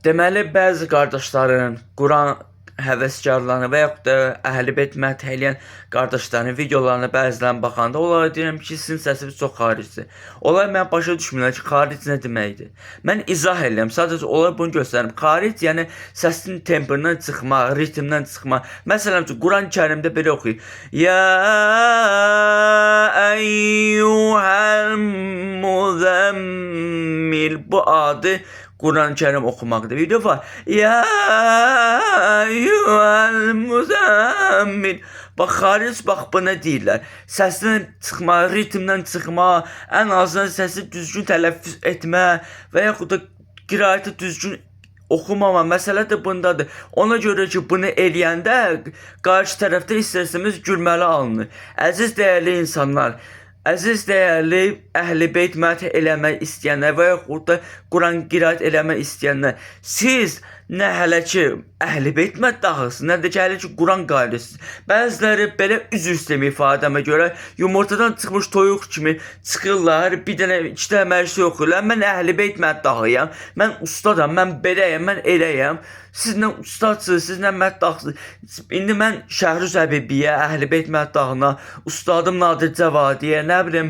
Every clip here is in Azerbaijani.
Deməli, bəzi qardaşların Quran həvəskarlarını və yaxud da Əhl-i Beyt mədh eləyən qardaşların videolarına bəzilərini baxanda onlara deyirəm ki, sizin səsiniz çox xaricdir. Onlar mən başa düşmürlər ki, xaric nə deməkdir. Mən izah edirəm, sadəcə onlara bunu göstərim. Xaric, yəni səsin tembrindən çıxma, ritmdən çıxma. Məsələn ki, Quran-Kərimdə belə oxuyur. Ya əyyuhəl muzammil. Bu adı Quran-Kərim oxumaqdır. Video var. Ya eyyuhel muzammil. Bax, xaric, bax, buna deyirlər. Səsin çıxma, ritmdən çıxma, ən azından səsi düzgün tələffüz etmə və yaxud da qiraəti düzgün oxumama. Məsələ də bundadır. Ona görə ki, bunu eləyəndə qarşı tərəfdə istərsəmiz gülməli alınır. Əziz dəyərli insanlar, əziz dəyərli Əhl-i Beyt mədh eləmək istəyənlər və yaxud da Quran qiraət eləmək istəyənlər, siz nə hələ ki Əhl-i Beyt məddahısınız, nə də ki hələ ki Quran qailəsiniz. Bəziləri belə üzr istəmə ifadəmə görə yumurtadan çıxmış toyuq kimi çıxırlar, bir dənə iki dənə məclis oxuyurlar. Mən Əhl-i Beyt məddahıyam, mən ustadam, mən beləyəm, mən eləyəm. Siz nə ustadsınız, siz nə məddahsınız. İndi mən Şəhrüz Həbibiyyə, Əhl-i Beyt məddahına, ustadım Nadir Cəvadiyə, nə bilim,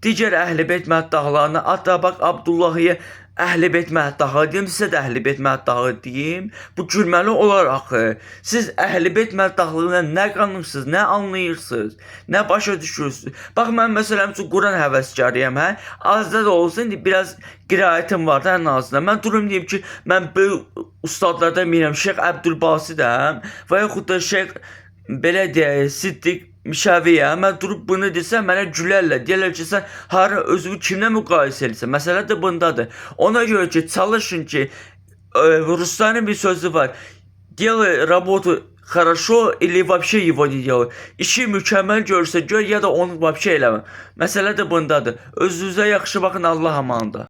digər Əhl-i Beyt məddahlarına, Atabak Abdullahiyə Əhl-i Beyt məddahı deyim, sizə də Əhl-i Beyt məddahı deyim. Bu gülməli olar axı. Siz Əhl-i Beyt məddahlığından nə qanırsınız, nə anlayırsınız, nə başa düşürsünüz. Bax, mən məsələn üçün Quran həvəskarıyam, hə? Azda da olsa indi biraz qiraətim var da ən azından. Mən durum deyim ki, mən böyük ustadlardan bilirəm, Şeyx Əbdülbasidəm və yaxud da Şeyx belə deyək, Siddiq Mişaviyə. Mən durub bunu desəm, mənə gülərlər. Deyərlər ki, sən hara özünü kimlə müqayisə edirsən? Məsələ də bundadır. Ona görə ki, çalışın ki, Rusların bir sözü var. Делай работу хорошо или вообще его не делай. İşi mükəmməl görsə gör, ya da onu вообще eləmə. Məsələ də bundadır. Özünüzə yaxşı baxın, Allah amanında.